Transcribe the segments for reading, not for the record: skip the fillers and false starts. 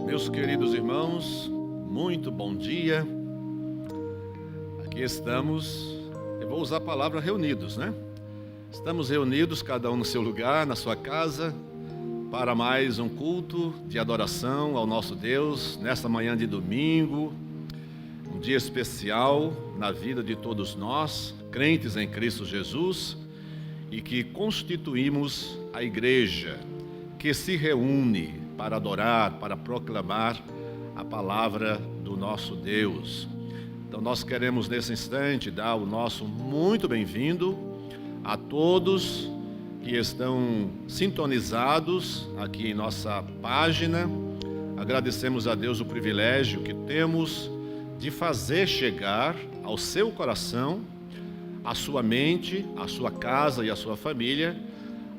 Meus queridos irmãos, muito bom dia. Aqui estamos, eu vou usar a palavra reunidos, né? Estamos reunidos, cada um no seu lugar, na sua casa, para mais um culto de adoração ao nosso Deus, nesta manhã de domingo, um dia especial na vida de todos nós, crentes em Cristo Jesus, e que constituímos a igreja, que se reúne para adorar, para proclamar a palavra do nosso Deus. Então nós queremos nesse instante dar o nosso muito bem-vindo a todos que estão sintonizados aqui em nossa página. Agradecemos a Deus o privilégio que temos de fazer chegar ao seu coração, à sua mente, à sua casa e à sua família,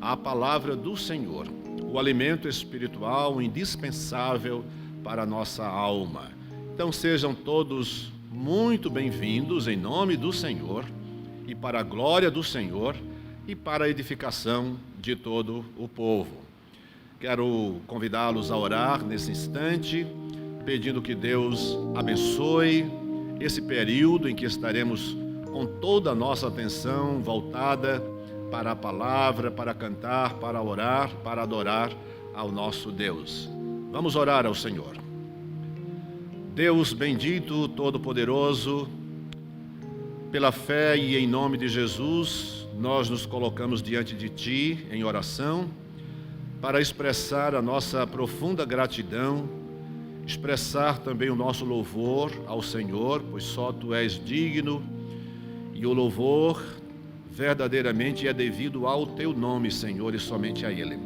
a palavra do Senhor, o alimento espiritual indispensável para a nossa alma. Então sejam todos muito bem-vindos em nome do Senhor e para a glória do Senhor e para a edificação de todo o povo. Quero convidá-los a orar nesse instante, pedindo que Deus abençoe esse período em que estaremos com toda a nossa atenção voltada para a palavra, para cantar, para orar, para adorar ao nosso Deus. Vamos orar ao Senhor. Deus bendito, todo-poderoso, pela fé e em nome de Jesus, nós nos colocamos diante de Ti em oração para expressar a nossa profunda gratidão, expressar também o nosso louvor ao Senhor, pois só Tu és digno e o louvor verdadeiramente é devido ao Teu nome, Senhor, e somente a Ele.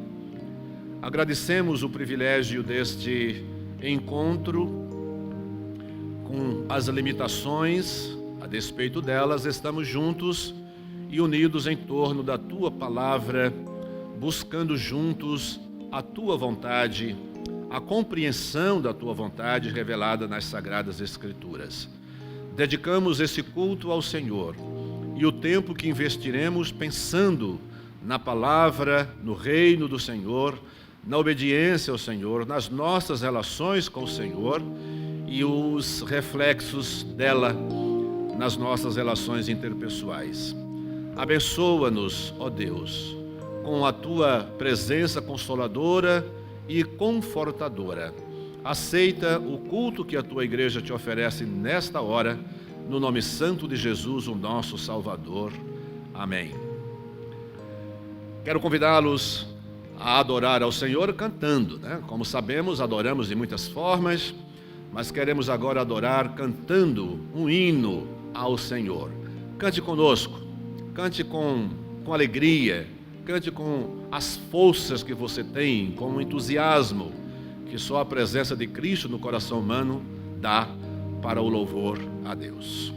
Agradecemos o privilégio deste encontro, com as limitações, a despeito delas, estamos juntos e unidos em torno da Tua palavra, buscando juntos a Tua vontade, a compreensão da Tua vontade revelada nas Sagradas Escrituras. Dedicamos esse culto ao Senhor, e o tempo que investiremos pensando na palavra, no reino do Senhor, na obediência ao Senhor, nas nossas relações com o Senhor e os reflexos dela nas nossas relações interpessoais. Abençoa-nos, ó Deus, com a Tua presença consoladora e confortadora. Aceita o culto que a Tua igreja te oferece nesta hora, no nome santo de Jesus, o nosso Salvador. Amém. Quero convidá-los a adorar ao Senhor cantando, né? Como sabemos, adoramos de muitas formas, mas queremos agora adorar cantando um hino ao Senhor. Cante conosco, cante com alegria, cante com as forças que você tem, com o entusiasmo que só a presença de Cristo no coração humano dá para o louvor a Deus.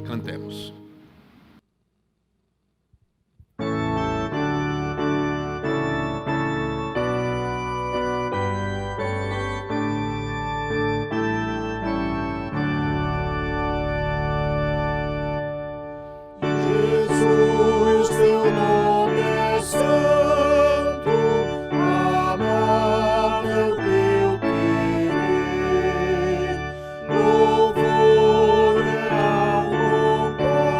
Cantemos. Jesus, teu nome é santo, amável teu querer, louvor é ao bom Pai.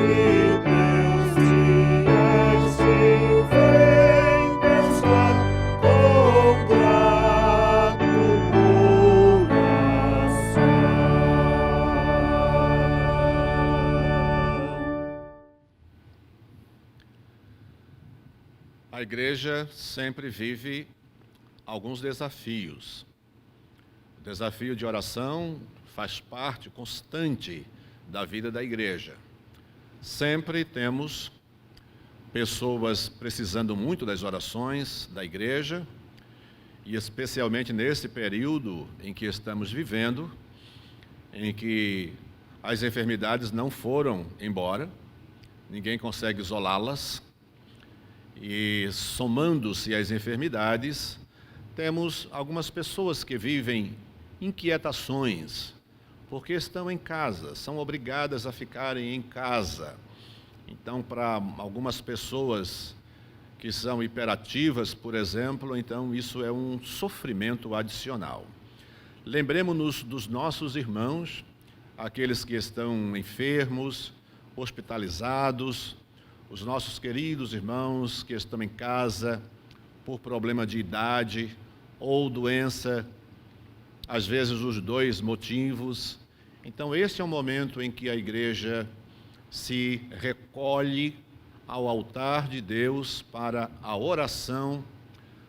meus dias te vem pensar com grato coração. A igreja sempre vive alguns desafios. O desafio de oração faz parte constante da vida da igreja. Sempre temos pessoas precisando muito das orações da igreja, e especialmente nesse período em que estamos vivendo, em que as enfermidades não foram embora, ninguém consegue isolá-las, e somando-se às enfermidades, temos algumas pessoas que vivem inquietações, porque estão em casa, são obrigadas a ficarem em casa. Então, para algumas pessoas que são hiperativas, por exemplo, então isso é um sofrimento adicional. Lembremos-nos dos nossos irmãos, aqueles que estão enfermos, hospitalizados, os nossos queridos irmãos que estão em casa por problema de idade ou doença, às vezes os dois motivos. Então, esse é um momento em que a igreja se recolhe ao altar de Deus para a oração,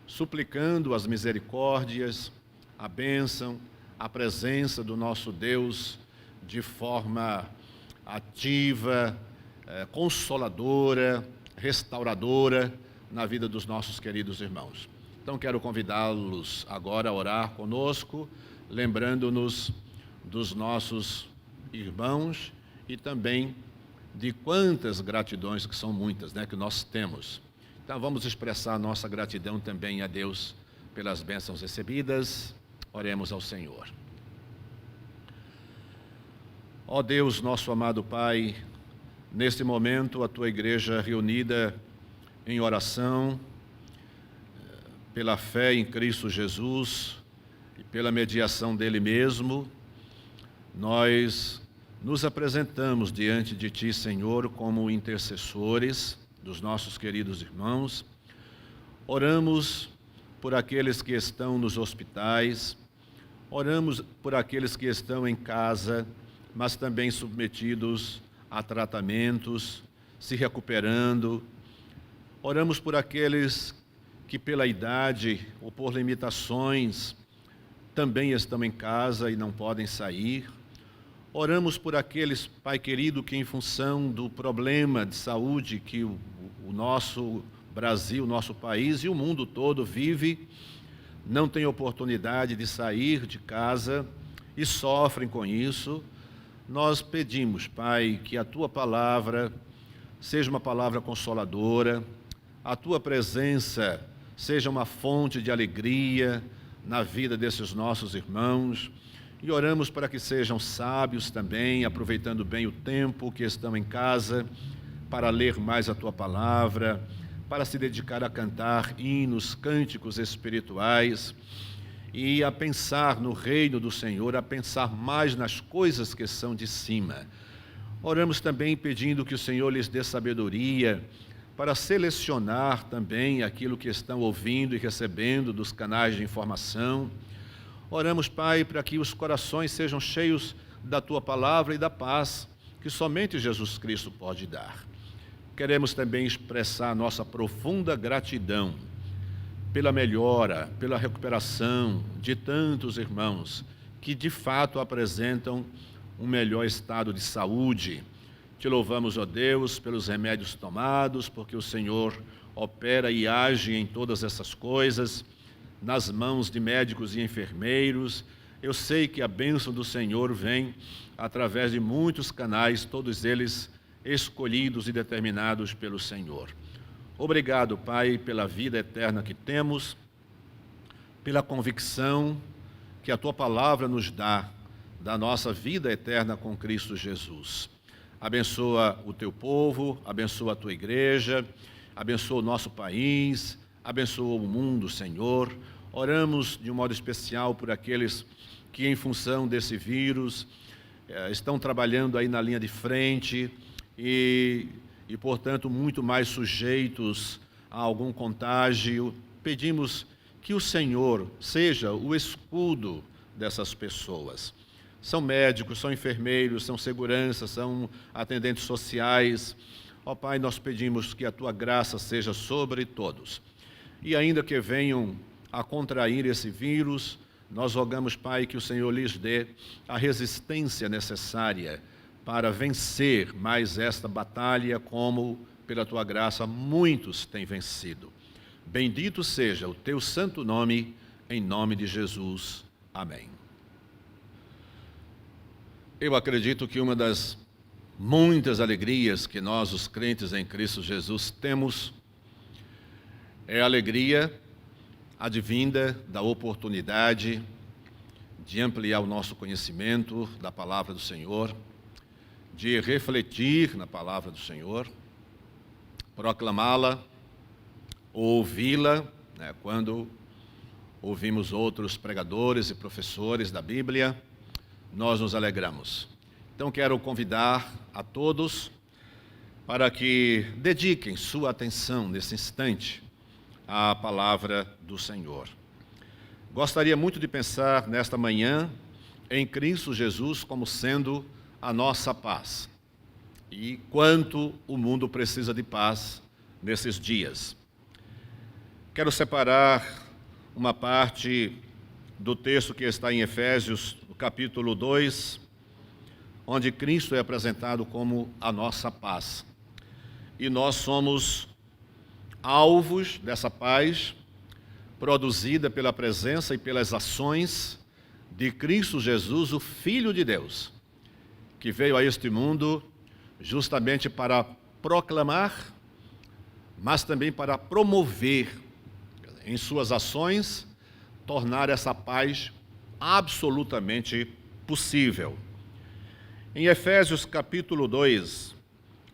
suplicando as misericórdias, a bênção, a presença do nosso Deus de forma ativa, consoladora, restauradora na vida dos nossos queridos irmãos. Então, quero convidá-los agora a orar conosco, lembrando-nos dos nossos irmãos e também de quantas gratidões, que são muitas, que nós temos. Então, vamos expressar a nossa gratidão também a Deus pelas bênçãos recebidas. Oremos ao Senhor. Ó Deus, nosso amado Pai, neste momento a Tua igreja reunida em oração, pela fé em Cristo Jesus e pela mediação dele mesmo, nós nos apresentamos diante de Ti, Senhor, como intercessores dos nossos queridos irmãos. Oramos por aqueles que estão nos hospitais, oramos por aqueles que estão em casa, mas também submetidos a tratamentos, se recuperando. Oramos por aqueles que pela idade ou por limitações também estão em casa e não podem sair. Oramos por aqueles, Pai querido, que em função do problema de saúde que o nosso Brasil, o nosso país e o mundo todo vive, não tem oportunidade de sair de casa e sofrem com isso. Nós pedimos, Pai, que a Tua palavra seja uma palavra consoladora, a Tua presença seja uma fonte de alegria na vida desses nossos irmãos, e oramos para que sejam sábios também, aproveitando bem o tempo que estão em casa, para ler mais a Tua palavra, para se dedicar a cantar hinos, cânticos espirituais, e a pensar no reino do Senhor, a pensar mais nas coisas que são de cima. Oramos também pedindo que o Senhor lhes dê sabedoria para selecionar também aquilo que estão ouvindo e recebendo dos canais de informação. Oramos, Pai, para que os corações sejam cheios da Tua palavra e da paz que somente Jesus Cristo pode dar. Queremos também expressar nossa profunda gratidão pela melhora, pela recuperação de tantos irmãos que de fato apresentam um melhor estado de saúde. Te louvamos, ó Deus, pelos remédios tomados, porque o Senhor opera e age em todas essas coisas, nas mãos de médicos e enfermeiros. Eu sei que a bênção do Senhor vem através de muitos canais, todos eles escolhidos e determinados pelo Senhor. Obrigado, Pai, pela vida eterna que temos, pela convicção que a Tua palavra nos dá da nossa vida eterna com Cristo Jesus. Abençoa o Teu povo, abençoa a Tua igreja, abençoa o nosso país, abençoa o mundo, Senhor. Oramos de um modo especial por aqueles que, em função desse vírus, estão trabalhando aí na linha de frente e, portanto, muito mais sujeitos a algum contágio. Pedimos que o Senhor seja o escudo dessas pessoas. São médicos, são enfermeiros, são seguranças, são atendentes sociais. Ó Pai, nós pedimos que a Tua graça seja sobre todos. E ainda que venham a contrair esse vírus, nós rogamos, Pai, que o Senhor lhes dê a resistência necessária para vencer mais esta batalha, como, pela Tua graça, muitos têm vencido. Bendito seja o Teu santo nome, em nome de Jesus. Amém. Eu acredito que uma das muitas alegrias que nós, os crentes em Cristo Jesus, temos é a alegria advinda da oportunidade de ampliar o nosso conhecimento da palavra do Senhor, de refletir na palavra do Senhor, proclamá-la, ouvi-la, quando ouvimos outros pregadores e professores da Bíblia, nós nos alegramos. Então quero convidar a todos para que dediquem sua atenção nesse instante à palavra do Senhor. Gostaria muito de pensar nesta manhã em Cristo Jesus como sendo a nossa paz. E quanto o mundo precisa de paz nesses dias. Quero separar uma parte do texto que está em Efésios, no capítulo 2, onde Cristo é apresentado como a nossa paz. E nós somos alvos dessa paz, produzida pela presença e pelas ações de Cristo Jesus, o Filho de Deus, que veio a este mundo justamente para proclamar, mas também para promover em suas ações, tornar essa paz absolutamente possível. Em Efésios capítulo 2,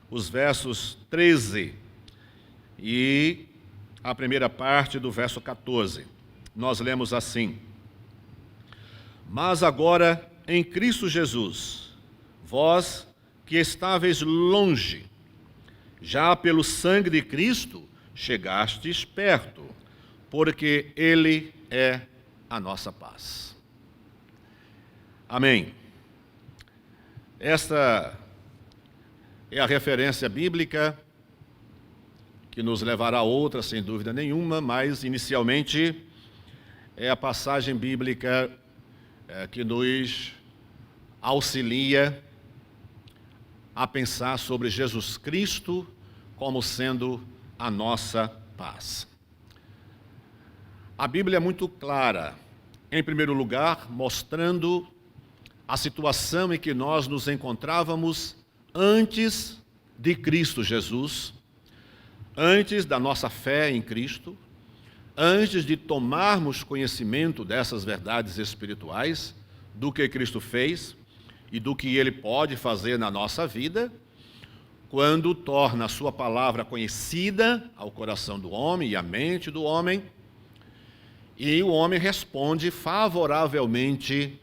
os versos 13 e a primeira parte do verso 14, nós lemos assim: Mas agora, em Cristo Jesus, vós que estáveis longe, já pelo sangue de Cristo chegastes perto, porque Ele é a nossa paz. Amém. Esta é a referência bíblica que nos levará a outra, sem dúvida nenhuma, mas inicialmente é a passagem bíblica que nos auxilia a pensar sobre Jesus Cristo como sendo a nossa paz. A Bíblia é muito clara, em primeiro lugar, mostrando a situação em que nós nos encontrávamos antes de Cristo Jesus, antes da nossa fé em Cristo, antes de tomarmos conhecimento dessas verdades espirituais, do que Cristo fez e do que Ele pode fazer na nossa vida, quando torna a sua palavra conhecida ao coração do homem e à mente do homem, e o homem responde favoravelmente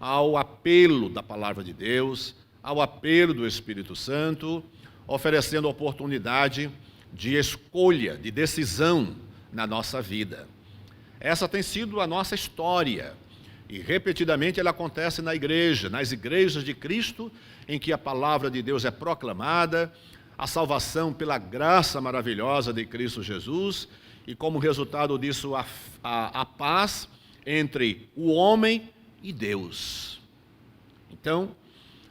ao apelo da palavra de Deus, ao apelo do Espírito Santo, oferecendo oportunidade de escolha, de decisão na nossa vida. Essa tem sido a nossa história, e repetidamente ela acontece na igreja, nas igrejas de Cristo, em que a palavra de Deus é proclamada, a salvação pela graça maravilhosa de Cristo Jesus, e como resultado disso a paz entre o homem e Deus. Então,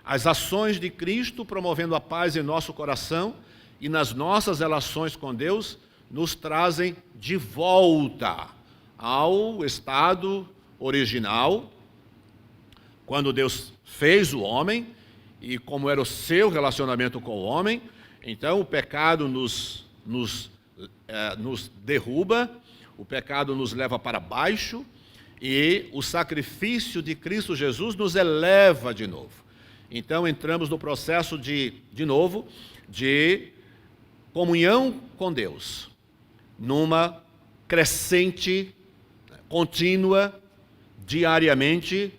as ações de Cristo promovendo a paz em nosso coração e nas nossas relações com Deus nos trazem de volta ao estado original, quando Deus fez o homem e como era o seu relacionamento com o homem. Então o pecado nos derruba, o pecado nos leva para baixo, e o sacrifício de Cristo Jesus nos eleva de novo. Então entramos no processo de novo, de comunhão com Deus, numa crescente, contínua, diariamente,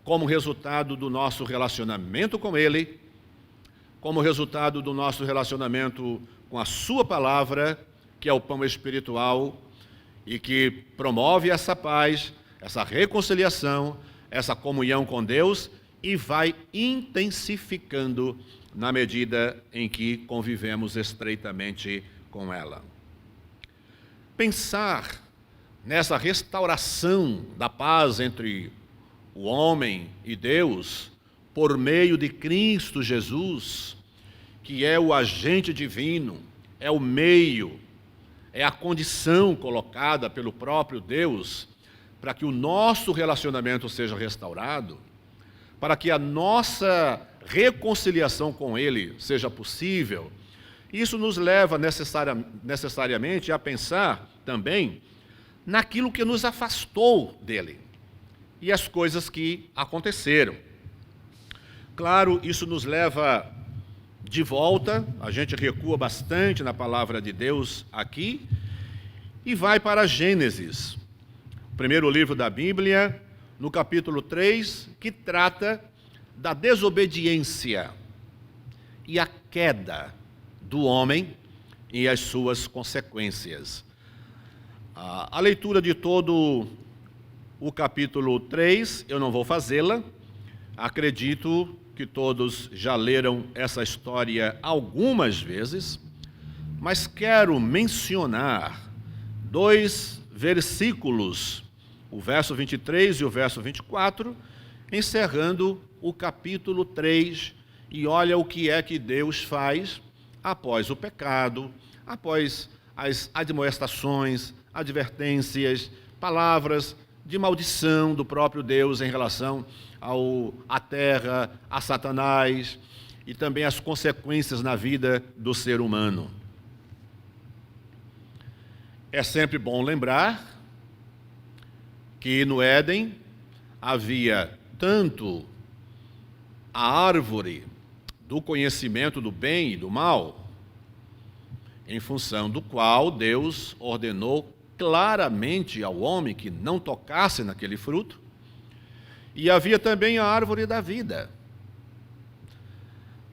como resultado do nosso relacionamento com Ele, como resultado do nosso relacionamento com a sua palavra, que é o pão espiritual e que promove essa paz, essa reconciliação, essa comunhão com Deus e vai intensificando na medida em que convivemos estreitamente com ela. Pensar nessa restauração da paz entre o homem e Deus por meio de Cristo Jesus, que é o agente divino, é o meio, é a condição colocada pelo próprio Deus para que o nosso relacionamento seja restaurado, para que a nossa reconciliação com Ele seja possível. Isso nos leva necessariamente a pensar também naquilo que nos afastou dele e as coisas que aconteceram. Claro, isso nos leva de volta, a gente recua bastante na palavra de Deus aqui e vai para Gênesis, o primeiro livro da Bíblia, no capítulo 3, que trata da desobediência e a queda do homem e as suas consequências. A leitura de todo o capítulo 3, eu não vou fazê-la, acredito que todos já leram essa história algumas vezes, mas quero mencionar 2 versículos, o verso 23 e o verso 24, encerrando o capítulo 3, e olha o que é que Deus faz após o pecado, após as admoestações, advertências, palavras de maldição do próprio Deus em relação à terra, a Satanás e também as consequências na vida do ser humano. É sempre bom lembrar que no Éden havia tanto a árvore do conhecimento do bem e do mal, em função do qual Deus ordenou claramente ao homem que não tocasse naquele fruto, e havia também a árvore da vida.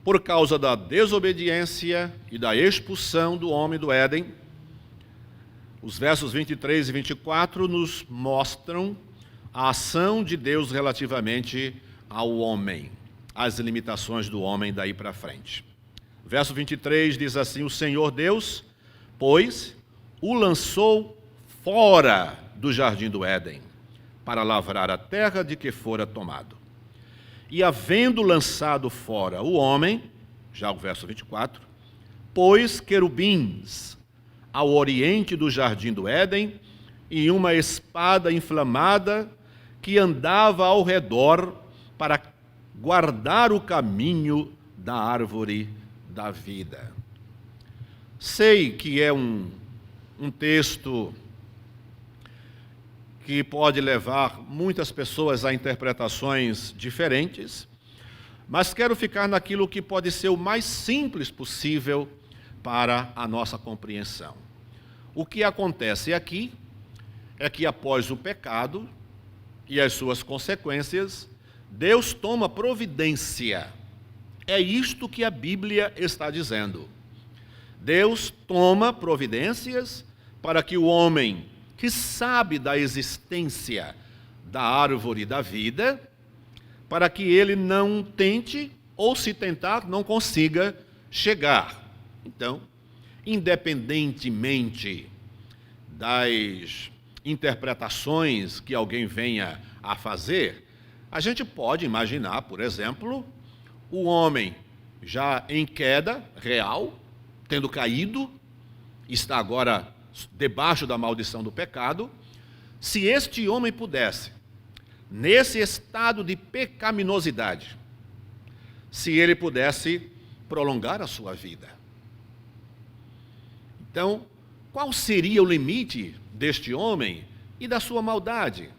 Por causa da desobediência e da expulsão do homem do Éden, os versos 23 e 24 nos mostram a ação de Deus relativamente ao homem, as limitações do homem daí para frente. Verso 23 diz assim: o Senhor Deus, pois, o lançou fora do jardim do Éden, para lavrar a terra de que fora tomado. E havendo lançado fora o homem, já o verso 24, pôs querubins ao oriente do jardim do Éden e uma espada inflamada que andava ao redor para guardar o caminho da árvore da vida. Sei que é um texto que pode levar muitas pessoas a interpretações diferentes, mas quero ficar naquilo que pode ser o mais simples possível para a nossa compreensão. O que acontece aqui é que após o pecado e as suas consequências, Deus toma providência. É isto que a Bíblia está dizendo. Deus toma providências para que o homem que sabe da existência da árvore da vida, para que ele não tente, ou se tentar, não consiga chegar. Então, independentemente das interpretações que alguém venha a fazer, a gente pode imaginar, por exemplo, o homem já em queda real, tendo caído, está agora debaixo da maldição do pecado. Se este homem pudesse, nesse estado de pecaminosidade, se ele pudesse prolongar a sua vida. Então, qual seria o limite deste homem e da sua maldade?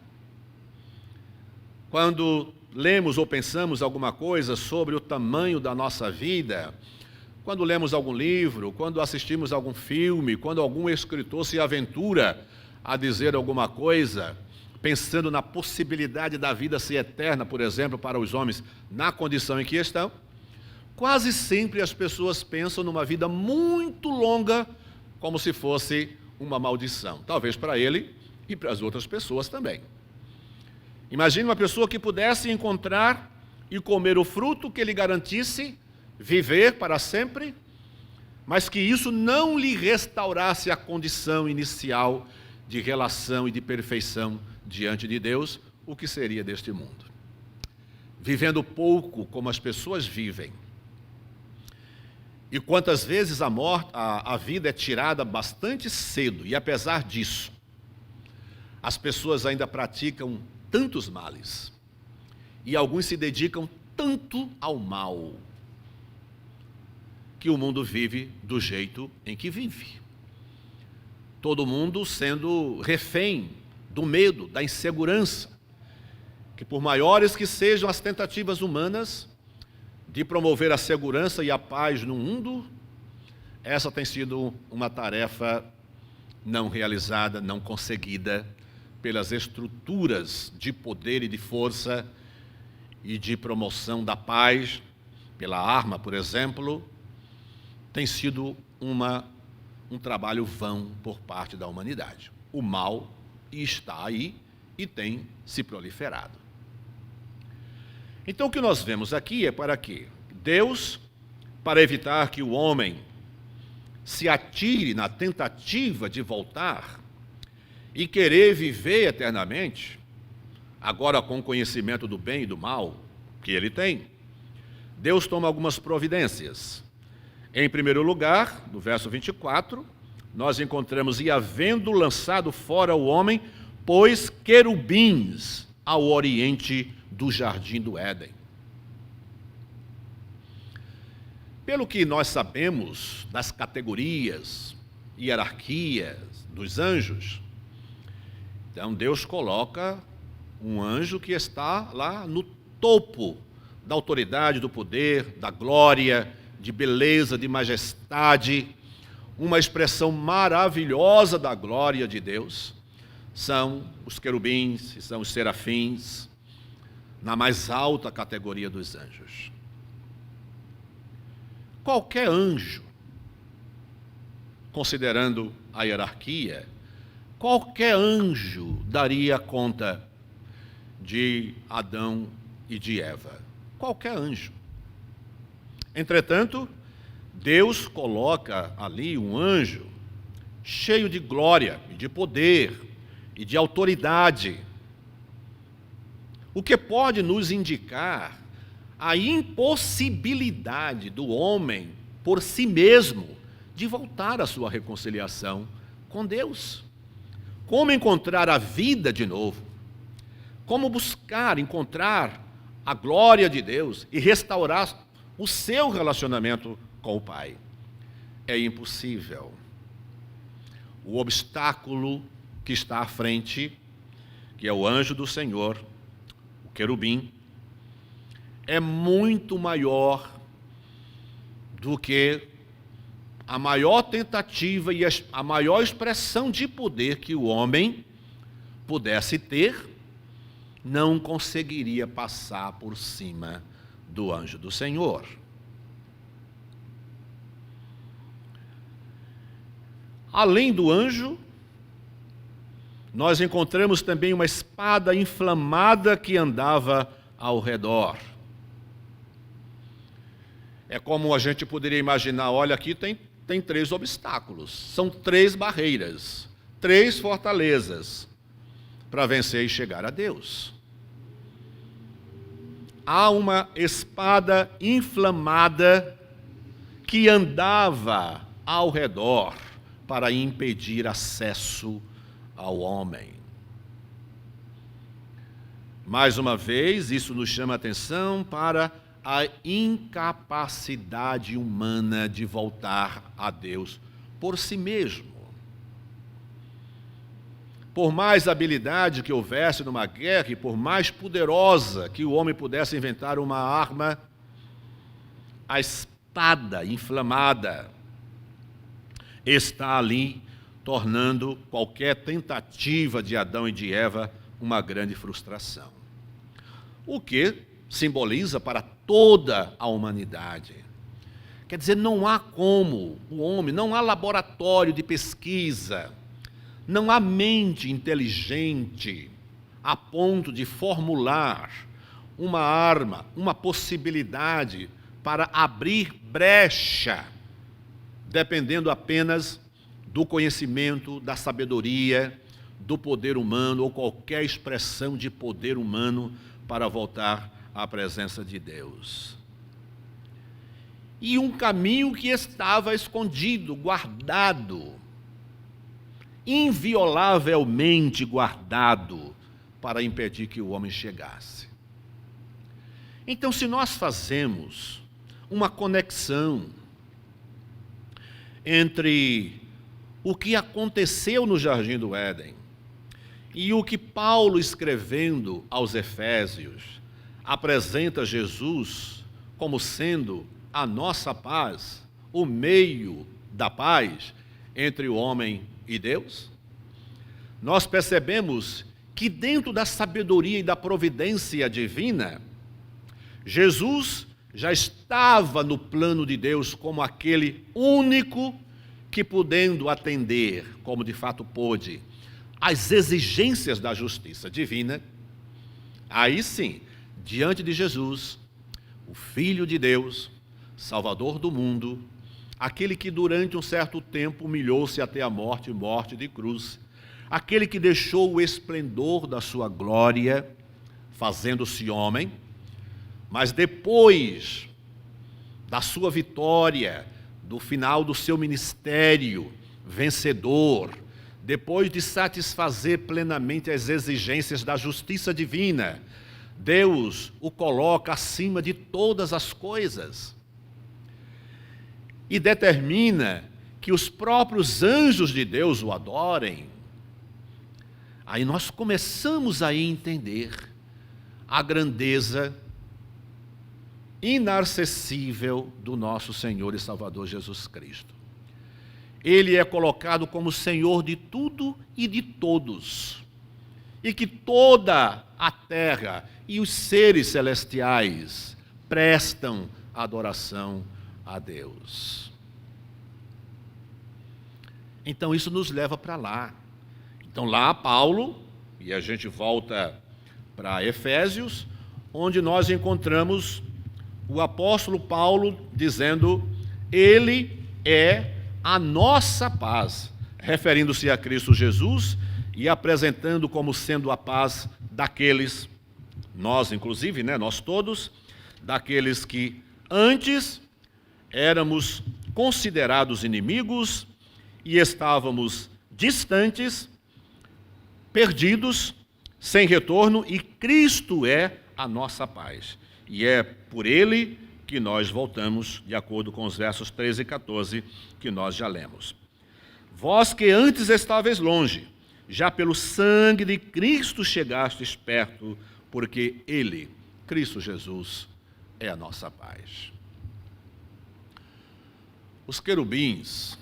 Quando lemos ou pensamos alguma coisa sobre o tamanho da nossa vida, quando lemos algum livro, quando assistimos algum filme, quando algum escritor se aventura a dizer alguma coisa, pensando na possibilidade da vida ser eterna, por exemplo, para os homens na condição em que estão, quase sempre as pessoas pensam numa vida muito longa como se fosse uma maldição. Talvez para ele e para as outras pessoas também. Imagine uma pessoa que pudesse encontrar e comer o fruto que lhe garantisse viver para sempre, mas que isso não lhe restaurasse a condição inicial de relação e de perfeição diante de Deus, o que seria deste mundo? Vivendo pouco como as pessoas vivem. E quantas vezes a vida é tirada bastante cedo, e apesar disso, as pessoas ainda praticam tantos males, e alguns se dedicam tanto ao mal, que o mundo vive do jeito em que vive. Todo mundo sendo refém do medo, da insegurança, que por maiores que sejam as tentativas humanas de promover a segurança e a paz no mundo, essa tem sido uma tarefa não realizada, não conseguida pelas estruturas de poder e de força e de promoção da paz, pela arma, por exemplo, tem sido um trabalho vão por parte da humanidade. O mal está aí e tem se proliferado. Então o que nós vemos aqui é para quê? Deus, para evitar que o homem se atire na tentativa de voltar e querer viver eternamente, agora com o conhecimento do bem e do mal que ele tem, Deus toma algumas providências. Em primeiro lugar, no verso 24, nós encontramos: e havendo lançado fora o homem, pôs querubins ao oriente do jardim do Éden. Pelo que nós sabemos das categorias, hierarquias dos anjos, então Deus coloca um anjo que está lá no topo da autoridade, do poder, da glória, de beleza, de majestade, uma expressão maravilhosa da glória de Deus, são os querubins, são os serafins, na mais alta categoria dos anjos. Qualquer anjo, considerando a hierarquia, qualquer anjo daria conta de Adão e de Eva. Qualquer anjo. Entretanto, Deus coloca ali um anjo cheio de glória, e de poder e de autoridade, o que pode nos indicar a impossibilidade do homem, por si mesmo, de voltar à sua reconciliação com Deus. Como encontrar a vida de novo? Como buscar, encontrar a glória de Deus e restaurar o seu relacionamento com o Pai? É impossível. O obstáculo que está à frente, que é o anjo do Senhor, o querubim, é muito maior do que a maior tentativa e a maior expressão de poder que o homem pudesse ter, não conseguiria passar por cima do anjo do Senhor. Além do anjo, nós encontramos também uma espada inflamada que andava ao redor. É como a gente poderia imaginar: olha, aqui tem 3 obstáculos, são 3 barreiras, 3 fortalezas para vencer e chegar a Deus. Há uma espada inflamada que andava ao redor para impedir acesso ao homem. Mais uma vez, isso nos chama a atenção para a incapacidade humana de voltar a Deus por si mesmo. Por mais habilidade que houvesse numa guerra, e por mais poderosa que o homem pudesse inventar uma arma, a espada inflamada está ali, tornando qualquer tentativa de Adão e de Eva uma grande frustração. O que simboliza para toda a humanidade Quer dizer, não há como o homem, não há laboratório de pesquisa, não há mente inteligente a ponto de formular uma arma, uma possibilidade para abrir brecha, dependendo apenas do conhecimento, da sabedoria, do poder humano ou qualquer expressão de poder humano para voltar à presença de Deus. E um caminho que estava escondido, guardado, inviolavelmente guardado, para impedir que o homem chegasse. Então, se nós fazemos uma conexão entre o que aconteceu no Jardim do Éden e o que Paulo, escrevendo aos Efésios, apresenta Jesus como sendo a nossa paz, o meio da paz entre o homem e Deus, nós percebemos que dentro da sabedoria e da providência divina, Jesus já estava no plano de Deus como aquele único que, podendo atender, como de fato pôde, às exigências da justiça divina, aí sim, diante de Jesus, o Filho de Deus, Salvador do mundo, aquele que durante um certo tempo humilhou-se até a morte, morte de cruz, aquele que deixou o esplendor da sua glória, fazendo-se homem, mas depois da sua vitória, do final do seu ministério vencedor, depois de satisfazer plenamente as exigências da justiça divina, Deus o coloca acima de todas as coisas e determina que os próprios anjos de Deus o adorem. Aí nós começamos a entender a grandeza inacessível do nosso Senhor e Salvador Jesus Cristo. Ele é colocado como Senhor de tudo e de todos, e que toda a terra e os seres celestiais prestam adoração a Deus. Então isso nos leva para lá. Então lá Paulo, e a gente volta para Efésios, onde nós encontramos o apóstolo Paulo dizendo: ele é a nossa paz, referindo-se a Cristo Jesus e apresentando como sendo a paz daqueles, nós inclusive, nós todos, daqueles que antes éramos considerados inimigos e estávamos distantes, perdidos, sem retorno, e Cristo é a nossa paz. E é por ele que nós voltamos, de acordo com os versos 13 e 14, que nós já lemos. Vós que antes estáveis longe, já pelo sangue de Cristo chegastes perto, porque ele, Cristo Jesus, é a nossa paz. Os querubins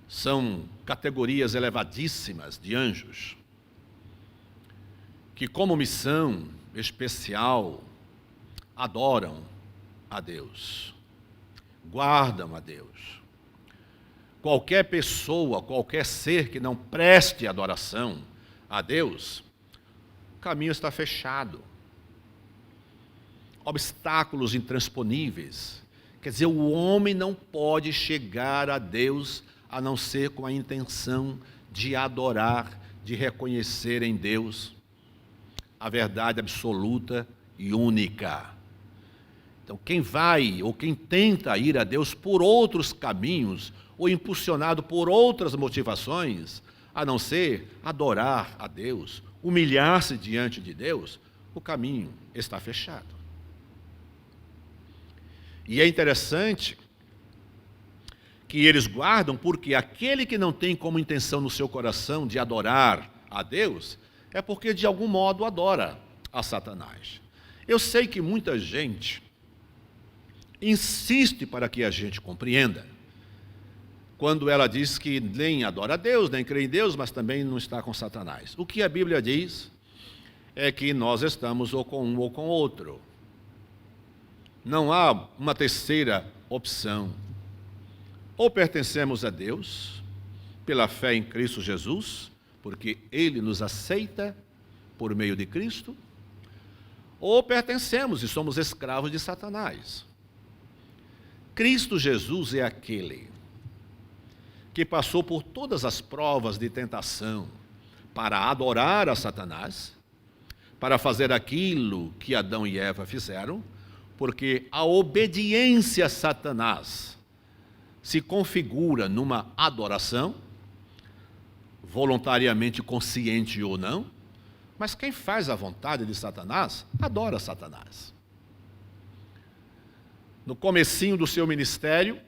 são categorias elevadíssimas de anjos, que como missão especial adoram a Deus, guardam a Deus. Qualquer pessoa, qualquer ser que não preste adoração a Deus, o caminho está fechado. Obstáculos intransponíveis. Quer dizer, o homem não pode chegar a Deus a não ser com a intenção de adorar, de reconhecer em Deus a verdade absoluta e única. Então, quem vai ou quem tenta ir a Deus por outros caminhos, ou impulsionado por outras motivações, a não ser adorar a Deus, humilhar-se diante de Deus, o caminho está fechado. E é interessante que eles guardam, porque aquele que não tem como intenção no seu coração de adorar a Deus, é porque de algum modo adora a Satanás. Eu sei que muita gente insiste para que a gente compreenda, quando ela diz que nem adora a Deus, nem crê em Deus, mas também não está com Satanás. O que a Bíblia diz é que nós estamos ou com um ou com outro. Não há uma terceira opção. Ou pertencemos a Deus, pela fé em Cristo Jesus, porque Ele nos aceita por meio de Cristo, ou pertencemos e somos escravos de Satanás. Cristo Jesus é aquele que passou por todas as provas de tentação para adorar a Satanás, para fazer aquilo que Adão e Eva fizeram, porque a obediência a Satanás se configura numa adoração, voluntariamente consciente ou não, mas quem faz a vontade de Satanás, adora Satanás. No comecinho do seu ministério,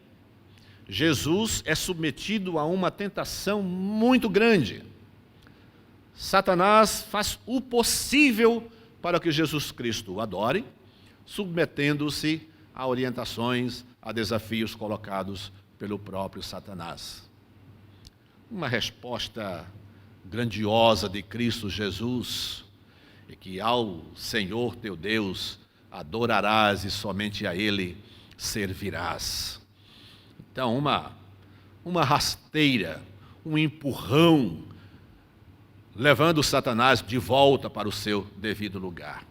Jesus é submetido a uma tentação muito grande. Satanás faz o possível para que Jesus Cristo o adore, submetendo-se a orientações, a desafios colocados pelo próprio Satanás. Uma resposta grandiosa de Cristo Jesus é que ao Senhor teu Deus adorarás e somente a Ele servirás. Então, uma rasteira, um empurrão, levando Satanás de volta para o seu devido lugar.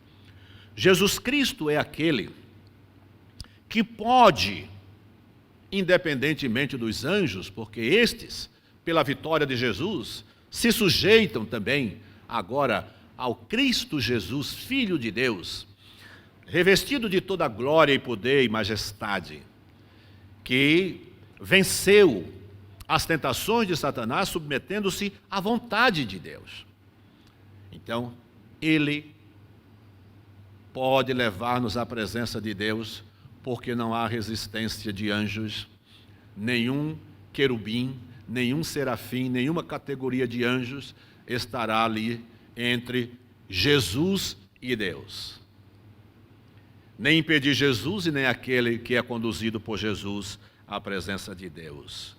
Jesus Cristo é aquele que pode, independentemente dos anjos, porque estes, pela vitória de Jesus, se sujeitam também agora ao Cristo Jesus, Filho de Deus, revestido de toda glória e poder e majestade, que venceu as tentações de Satanás, submetendo-se à vontade de Deus. Então, ele pode levar-nos à presença de Deus, porque não há resistência de anjos, nenhum querubim, nenhum serafim, nenhuma categoria de anjos estará ali entre Jesus e Deus. Nem impedir Jesus e nem aquele que é conduzido por Jesus à presença de Deus.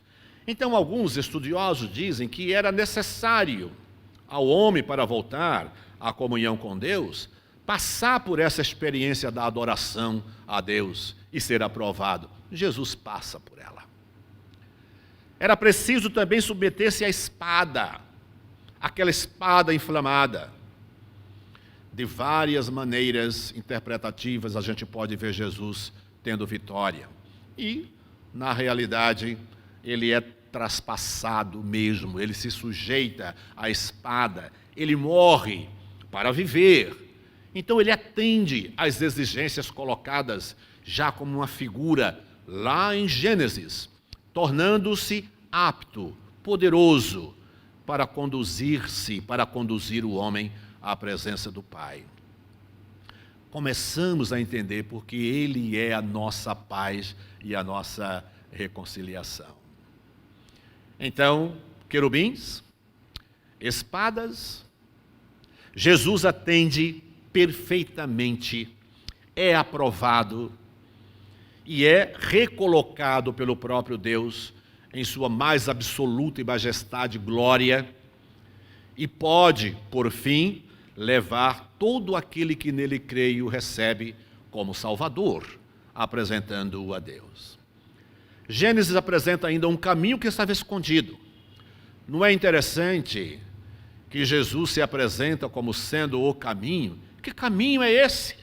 Então, alguns estudiosos dizem que era necessário ao homem, para voltar à comunhão com Deus, passar por essa experiência da adoração a Deus e ser aprovado. Jesus passa por ela. Era preciso também submeter-se à espada, aquela espada inflamada. De várias maneiras interpretativas a gente pode ver Jesus tendo vitória. E, na realidade, ele é traspassado mesmo, ele se sujeita à espada, ele morre para viver. Então ele atende às exigências colocadas já como uma figura lá em Gênesis, tornando-se apto, poderoso para conduzir o homem à presença do Pai. Começamos a entender porque ele é a nossa paz e a nossa reconciliação. Então, querubins, espadas, Jesus atende perfeitamente, é aprovado e é recolocado pelo próprio Deus em sua mais absoluta e majestade glória, e pode, por fim, levar todo aquele que nele crê e o recebe como Salvador, apresentando-o a Deus. Gênesis apresenta ainda um caminho que estava escondido. Não é interessante que Jesus se apresenta como sendo o caminho? Que caminho é esse?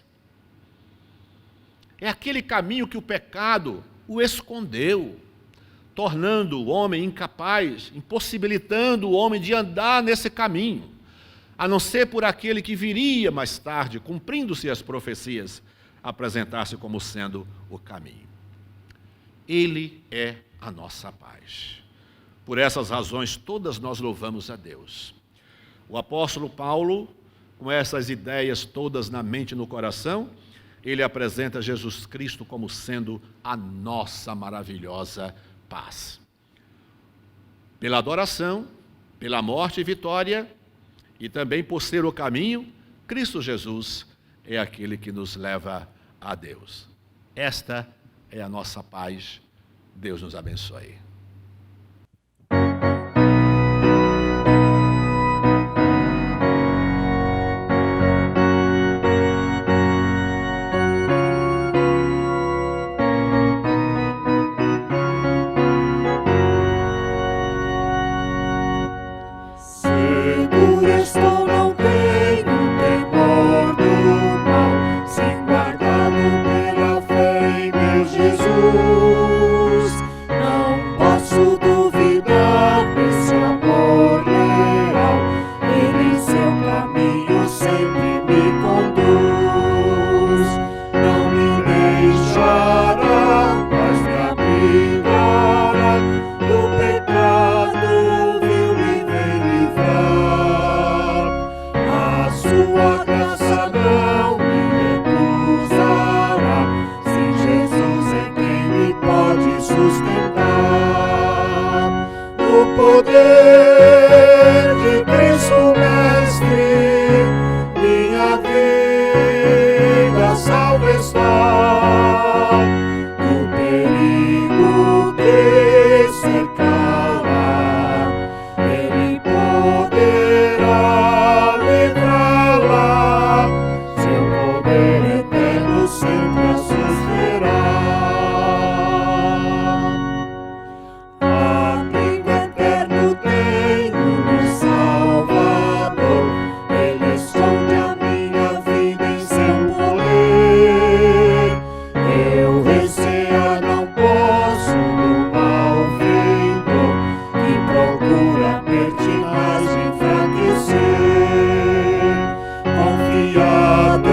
É aquele caminho que o pecado o escondeu, tornando o homem incapaz, impossibilitando o homem de andar nesse caminho, a não ser por aquele que viria mais tarde, cumprindo-se as profecias, apresentar-se como sendo o caminho. Ele é a nossa paz. Por essas razões todas nós louvamos a Deus. O apóstolo Paulo, com essas ideias todas na mente e no coração, ele apresenta Jesus Cristo como sendo a nossa maravilhosa paz. Pela adoração, pela morte e vitória, e também por ser o caminho, Cristo Jesus é aquele que nos leva a Deus. Esta é a nossa paz. Deus nos abençoe. sustentar. No poder de Cristo Mestre, minha vida salva está. Do perigo que cercá-la, Ele poderá livrá-la. Seu poder eterno sempre a susterá. Abrigo eterno tenho no Salvador, Ele esconde a minha vida em seu poder. Eu recear não posso do malfeitor, que procura pertinaz enfraquecer. Confiado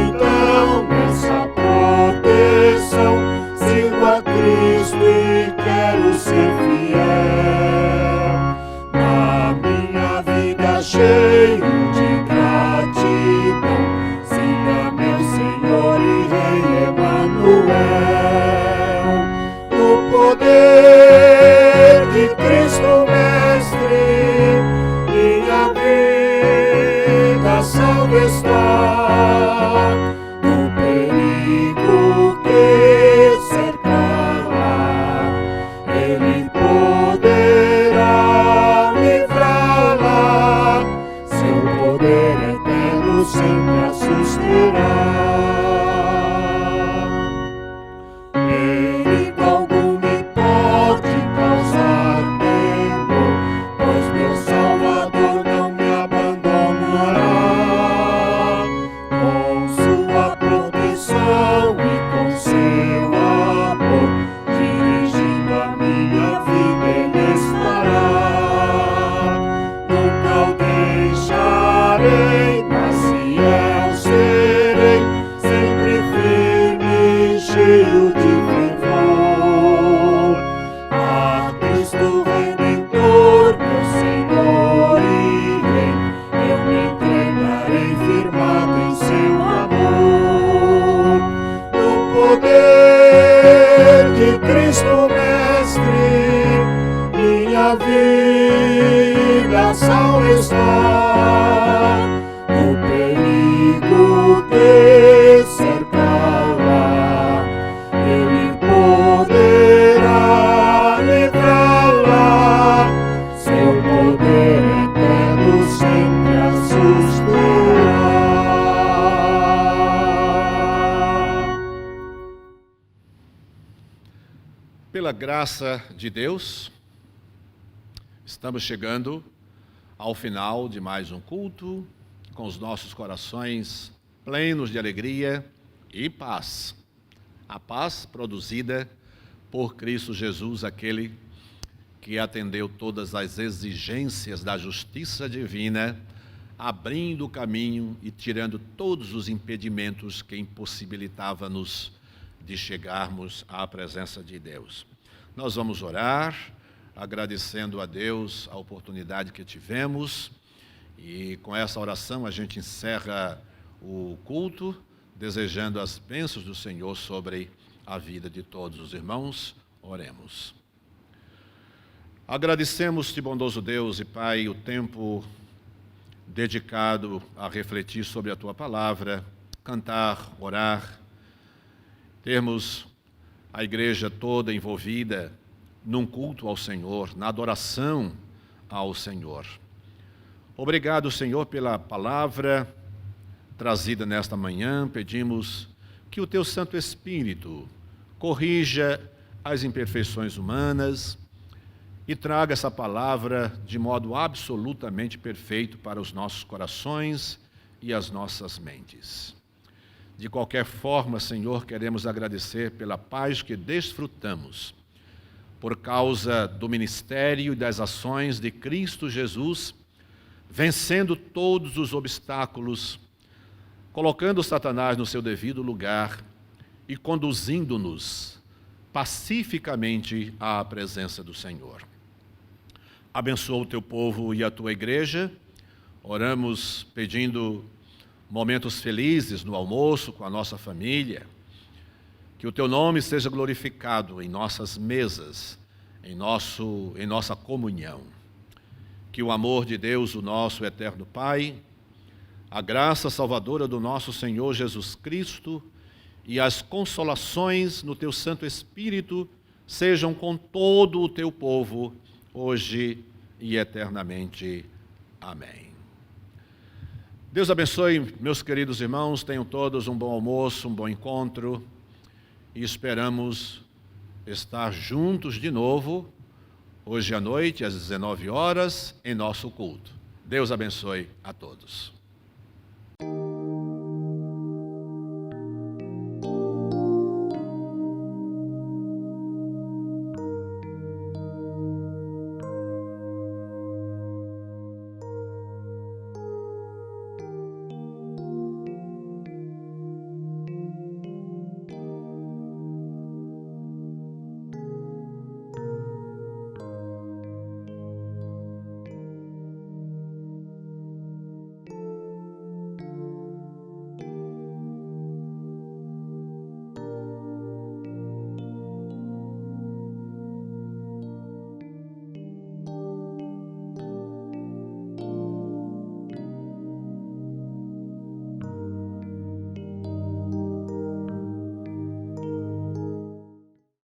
então nessa proteção, sigo a Cristo e quero ser fiel. Na minha vida cheio de gratidão, siga meu Senhor e Rei Emanuel. No poder de Cristo Mestre, minha vida salva está. Do perigo que cercá-la, Ele poderá livrá-la. Seu poder eterno sempre a susterá. Perigo algum me pode causar temor, pois meu Salvador não me abandonará. Com sua proteção e com seu amor, dirigindo a minha vida Ele estará. Nunca o deixarei, mas fiel serei, sempre firme e cheio de fervor. A Cristo Redentor, meu Senhor e Rei, eu me entregarei firmado em seu amor. No poder de Cristo Mestre, minha vida salva está. Do perigo que cercá-la, Ele poderá livrá-la. Seu poder eterno sempre a susterá. Pela graça de Deus, estamos chegando ao final de mais um culto, com os nossos corações plenos de alegria e paz. A paz produzida por Cristo Jesus, aquele que atendeu todas as exigências da justiça divina, abrindo o caminho e tirando todos os impedimentos que impossibilitavam-nos de chegarmos à presença de Deus. Nós vamos orar, agradecendo a Deus a oportunidade que tivemos, e com essa oração a gente encerra o culto, desejando as bênçãos do Senhor sobre a vida de todos os irmãos. Oremos. Agradecemos-te, bondoso Deus e Pai, o tempo dedicado a refletir sobre a Tua palavra, cantar, orar, termos a igreja toda envolvida num culto ao Senhor, na adoração ao Senhor. Obrigado, Senhor, pela palavra trazida nesta manhã. Pedimos que o Teu Santo Espírito corrija as imperfeições humanas e traga essa palavra de modo absolutamente perfeito para os nossos corações e as nossas mentes. De qualquer forma, Senhor, queremos agradecer pela paz que desfrutamos por causa do ministério e das ações de Cristo Jesus, vencendo todos os obstáculos, colocando Satanás no seu devido lugar e conduzindo-nos pacificamente à presença do Senhor. Abençoa o Teu povo e a Tua igreja. Oramos pedindo momentos felizes no almoço com a nossa família, Que o teu nome seja glorificado em nossas mesas, em nossa comunhão. Que o amor de Deus, o nosso eterno Pai, a graça salvadora do nosso Senhor Jesus Cristo e as consolações no teu Santo Espírito sejam com todo o teu povo, hoje e eternamente. Amém. Deus abençoe, meus queridos irmãos, tenham todos um bom almoço, um bom encontro e esperamos estar juntos de novo, hoje à noite, às 19 horas, em nosso culto. Deus abençoe a todos.